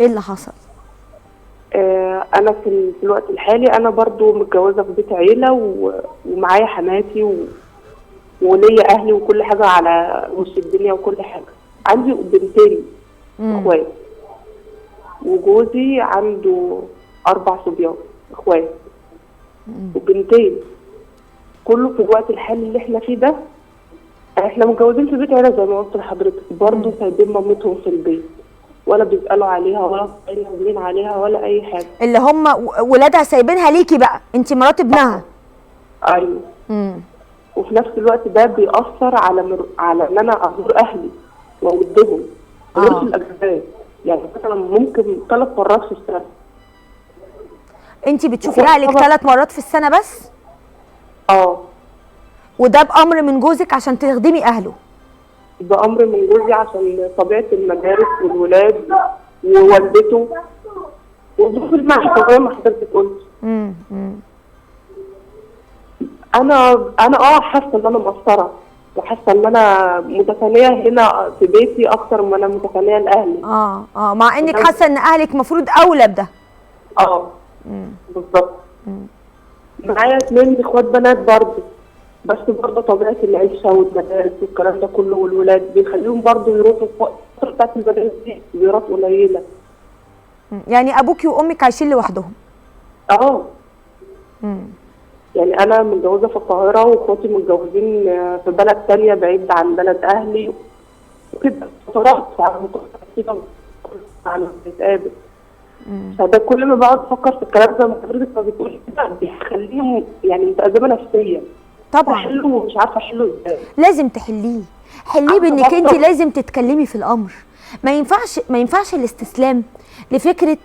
ايه اللي حصل؟ انا في الوقت الحالي انا برضو متجوزه في بيت عيله ومعايا حماتي وليا اهلي وكل حاجه على وش الدنيا وكل حاجه. عندي بنتين اخوات، وجوزي عنده 4 صبيان اخوات وبنتين. كله في الوقت الحالي اللي احنا فيه ده احنا متجوزين في بيت عيله زي ما قلت لحضرتك، برضه سايبين مامتهم في البيت، ولا بيسالوا عليها ولا سائلين عليها ولا اي حاجه. اللي هم ولادها سايبينها ليكي بقى، انت مرات ابنها. ايوه. وفي نفس الوقت ده بيأثر على ان انا ازور اهلي واودهم غير في الاجازات، يعني مثلا ممكن 3 مرات في السنه. انت بتشوفي اهلك 3 مرات في السنه بس؟ وده بأمر من جوزك عشان تخدمي اهله؟ بأمر من جوزي عشان طبيعه المدارس والولاد ووالدته وظروف المعيشه زي ما حضرتك قلت. انا حاسه ان انا مقصره، وحاسه ان انا متفانيه هنا في بيتي اكتر ما انا متفانيه لاهلي. مع انك حاسه ان اهلك المفروض اولى بده. بالظبط. معايا 2 اخوات بنات برضه، بس برضه طبيعه العيشه والمدارس والكلام ده كله والولاد بيخليهم برضه يروحوا في الفتره بتاعت المدارس دي زيارات قليله. يعني ابوكي وامك عايشين لوحدهم؟ يعني انا متجوزه في القاهره واخواتي متجوزين في بلد تانية بعيد عن بلد اهلي وكده، فترات كده بنتقابل. فده كل ما بقعد افكر في الكلام زي ما حضرتك ما بتقولي كده بيخليهم يعني متأزمه نفسيا. طبعا احله ومش عارفه احله ازاي. لازم تحليه، حليه بانك انت لازم تتكلمي في الامر. ما ينفعش الاستسلام لفكره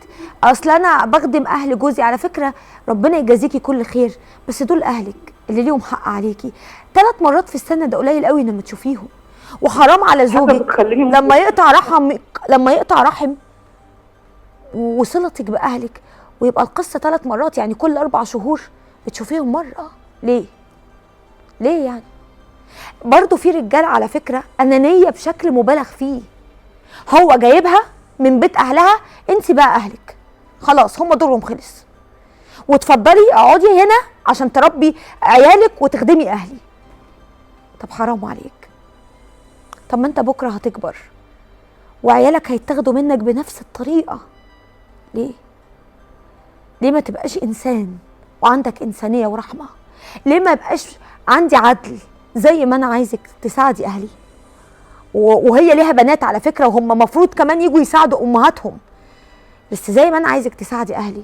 اصل انا بخدم اهل جوزي. على فكره ربنا يجازيكي كل خير، بس دول اهلك اللي ليهم حق عليكي. 3 مرات في السنه ده قليل قوي لما تشوفيهم، وحرام على زوجك لما يقطع رحم وصلتك باهلك ويبقى القصه 3 مرات، يعني كل 4 شهور بتشوفيهم مره. ليه يعني؟ برضو في رجال على فكره انانيه بشكل مبالغ فيه، هو جايبها من بيت اهلها، انت بقى اهلك خلاص هم دورهم خلص، وتفضلي اقعدي هنا عشان تربي عيالك وتخدمي اهلي. طب حرام عليك. طب ما انت بكره هتكبر وعيالك هيتاخدوا منك بنفس الطريقه. ليه ما تبقاش انسان وعندك انسانيه ورحمه؟ ليه ما يبقاش عندي عدل زي ما انا عايزك تساعدي اهلي؟ وهي ليها بنات على فكره، وهم مفروض كمان يجوا يساعدوا امهاتهم، بس زي ما انا عايزك تساعدي اهلي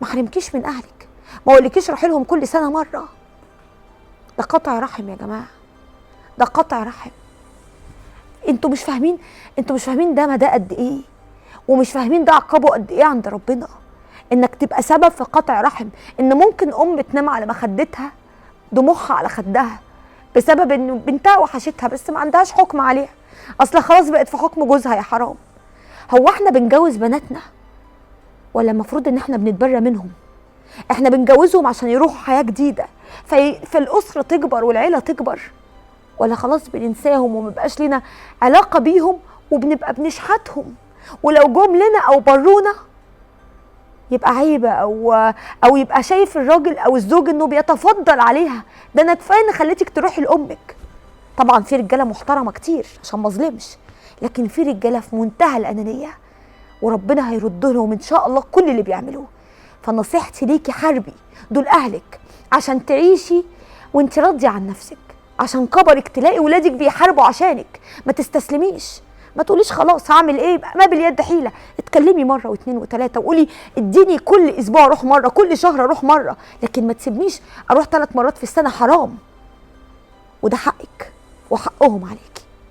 ما حرمكيش من اهلك، ما اقولكيش روحي لهم كل سنه مره. ده قطع رحم يا جماعه، ده قطع رحم. انتوا مش فاهمين ده مدى قد ايه، ومش فاهمين ده عقابه قد ايه عند ربنا، انك تبقى سبب في قطع رحم. ان ممكن ام تنام على مخدتها دموعها على خدها بسبب ان بنتها وحشتها بس ما عندهاش حكم عليها، اصل خلاص بقت في حكم جوزها. يا حرام، هو احنا بنجوز بناتنا ولا المفروض ان احنا بنتبرى منهم؟ احنا بنجوزهم عشان يروحوا حياه جديده فالاسره تكبر والعيله تكبر، ولا خلاص بننساهم ومبقاش لنا علاقه بيهم وبنبقى بنشحتهم، ولو جم لنا او برونا يبقى عيبه او يبقى شايف الراجل او الزوج انه بيتفضل عليها. ده انا كفايه ان خليتك تروحي لامك. طبعا في رجاله محترمه كتير عشان ما اظلمش، لكن في رجاله في منتهى الانانيه، وربنا هيرد لهم ان شاء الله كل اللي بيعملوه. فنصيحتي ليكي حاربي دول اهلك عشان تعيشي وانت راضيه عن نفسك، عشان كبرك تلاقي ولادك بيحاربوا عشانك. ما تستسلميش، ما تقوليش خلاص هعمل ايه، ما باليد حيله. اتكلمي مره و2 و3 وقولي اديني كل اسبوع اروح مره، كل شهر اروح مره، لكن ما تسيبنيش اروح 3 مرات في السنه. حرام، وده حقك وحقهم عليكي.